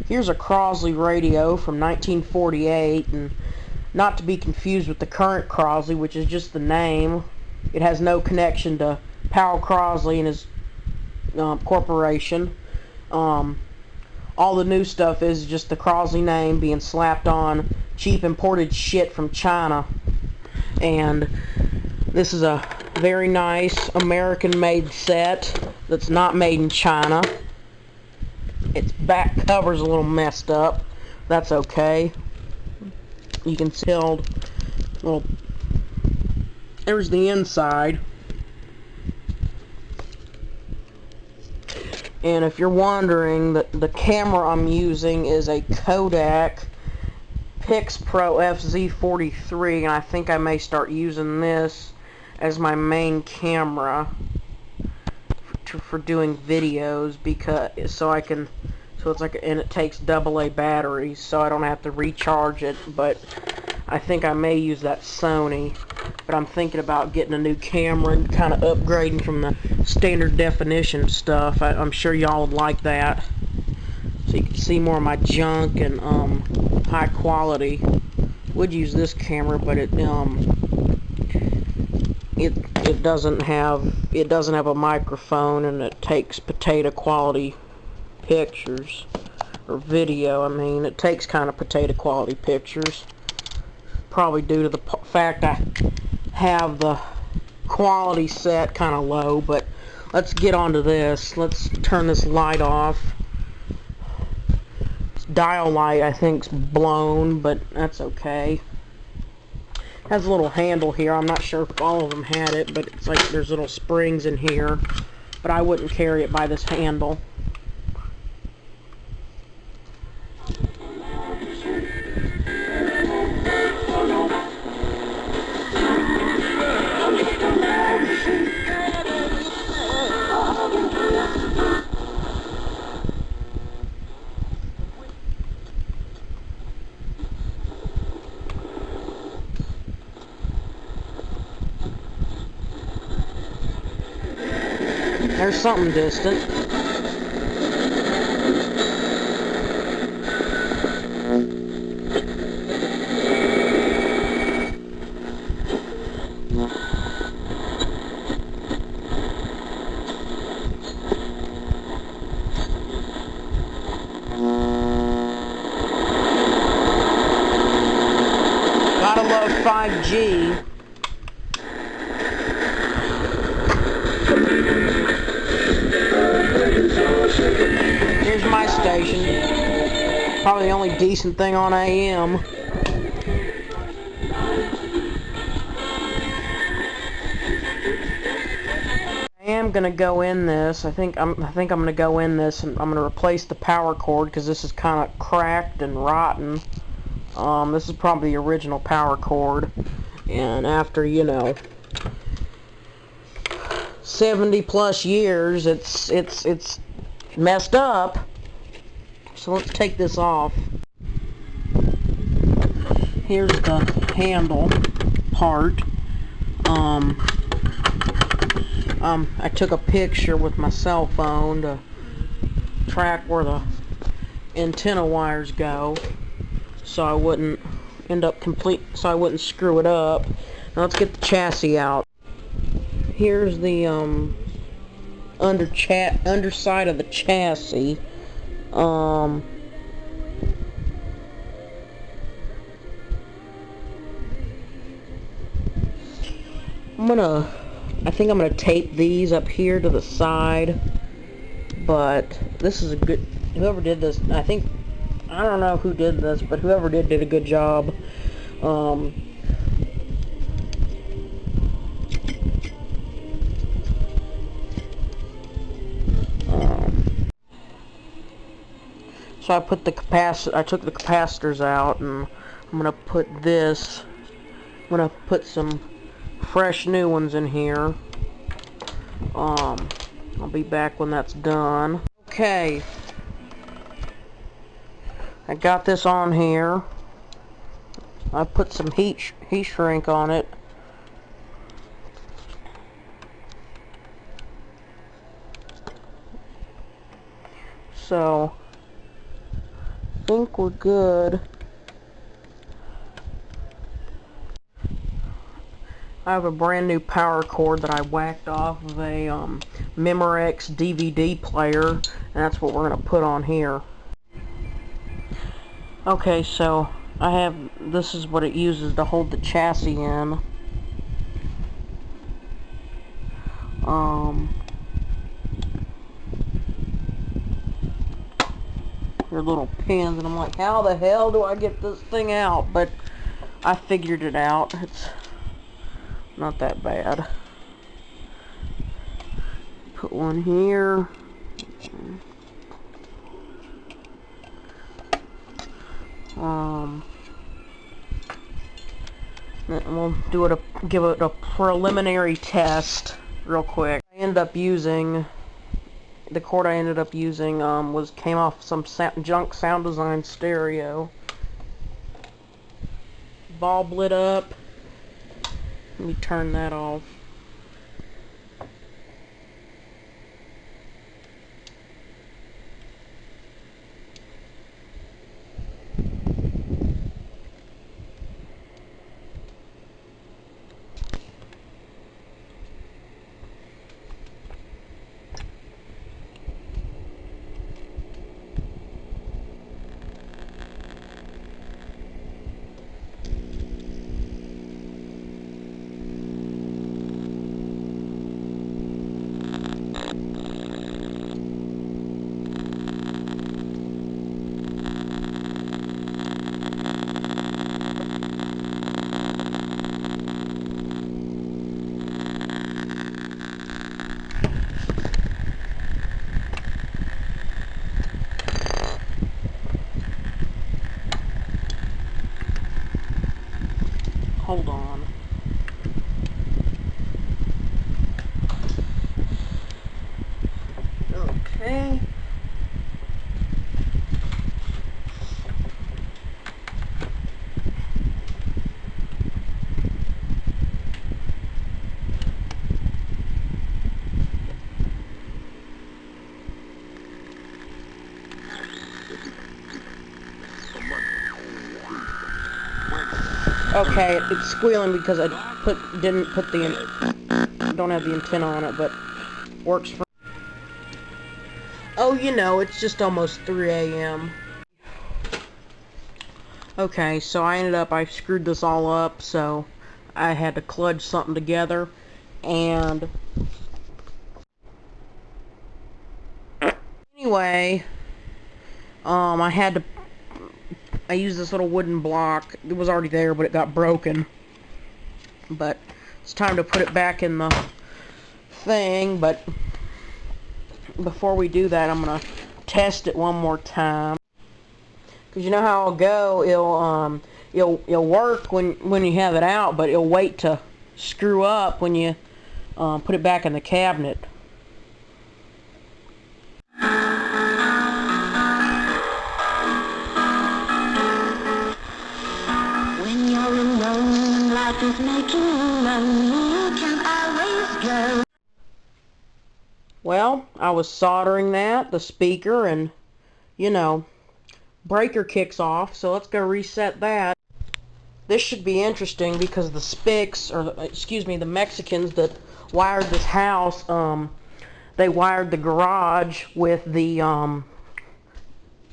Here's a Crosley radio from 1948, and not to be confused with the current Crosley, which is just the name. It has no connection to Powell Crosley and his corporation. All the new stuff is just the Crosley name being slapped on cheap imported shit from China. And this is a very nice American-made set that's not made in China. Its back cover's a little messed up. That's okay. You can tell, well, there's the inside. And if you're wondering, the camera I'm using is a Kodak Pix-Pro FZ43, and I think I may start using this as my main camera for doing videos, because so it's like, and it takes AA batteries, so I don't have to recharge it. But I think I may use that Sony, but I'm thinking about getting a new camera and kind of upgrading from the standard definition stuff. I'm sure y'all would like that, so you can see more of my junk and high quality. Would use this camera, but it doesn't have a microphone, and it takes potato quality pictures, or video. I mean, it takes kind of potato quality pictures, probably due to the fact I have the quality set kind of low. But let's get on to this. Let's turn this light off. This dial light, I think, is blown, but that's okay. Has a little handle here. I'm not sure if all of them had it, but it's like there's little springs in here, but I wouldn't carry it by this handle. There's something distant. Gotta love 5G. Here's my station. Probably the only decent thing on AM. I am gonna go in this. I think I'm gonna go in this, and I'm gonna replace the power cord, because this is kind of cracked and rotten. This is probably the original power cord, and after, you know, 70 plus years, it's messed up. So let's take this off. Here's the handle part. I took a picture with my cell phone to track where the antenna wires go, so I wouldn't so I wouldn't screw it up. Now let's get the chassis out. Here's the underside of the chassis. I think I'm gonna tape these up here to the side, but this is a good, whoever did this, I don't know who did this, but whoever did a good job. So I took the capacitors out, and I'm gonna put some fresh new ones in here. I'll be back when that's done. Okay, I got this on here. I put some heat shrink on it. So think we're good. I have a brand new power cord that I whacked off of a Memorex DVD player, and that's what we're going to put on here. Okay, so this is what it uses to hold the chassis in. Your little pins, and I'm like, how the hell do I get this thing out? But I figured it out. It's not that bad. Put one here. We'll give it a preliminary test real quick. The cord I ended up using came off some junk Sound Design stereo. Bulb lit up. Let me turn that off. Hold on. Okay. Okay, it's squealing because I don't have the antenna on it, but works for. Oh, you know, it's just almost 3 a.m. Okay, so I screwed this all up, so I had to kludge something together, and anyway, I used this little wooden block. It was already there, but it got broken. But it's time to put it back in the thing. But before we do that, I'm gonna test it one more time. Cause you know how it'll go. It'll work when you have it out, but it'll wait to screw up when you put it back in the cabinet. Well, I was soldering the speaker, and you know, breaker kicks off, so let's go reset that. This should be interesting because the Spics, or excuse me, the Mexicans that wired this house, they wired the garage with the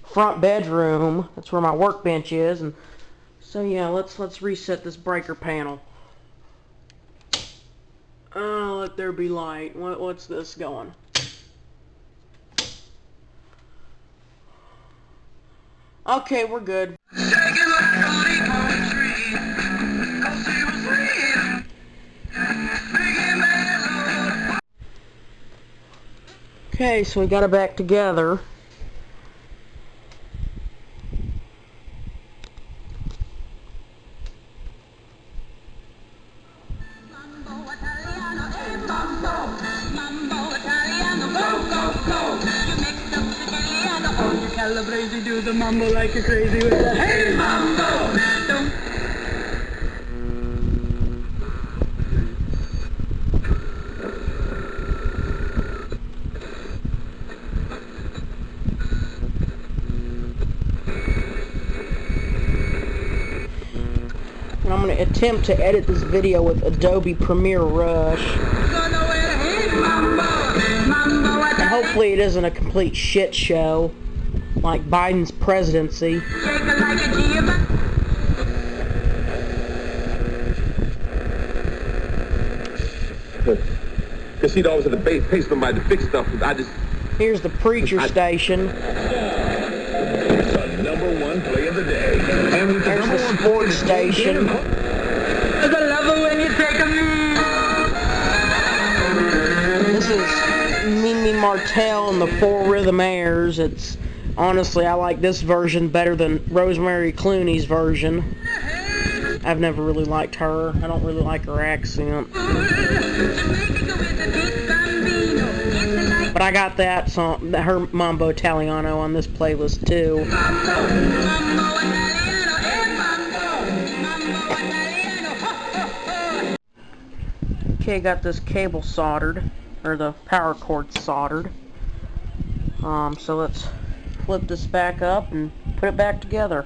front bedroom. That's where my workbench is, and so yeah, let's reset this breaker panel. Oh, let there be light. What's this going? Okay, we're good. Okay, so we got it back together. Calabrese do the mambo like a crazy with a hey mambo. Don't. I'm going to attempt to edit this video with Adobe Premiere Rush. And hopefully it isn't a complete shit show, like Biden's presidency. Because she'd always have to pay somebody to fix stuff. Here's the preacher station. It's the #1 play of the day. And it's There's the sports station. I love it when you take a This is Mimi Martell and the Four Rhythm Airs. It's honestly, I like this version better than Rosemary Clooney's version. I've never really liked her. I don't really like her accent. But I got that song, her Mambo Italiano, on this playlist too. Okay, got this cable soldered, or the power cord soldered. So let's flip this back up and put it back together.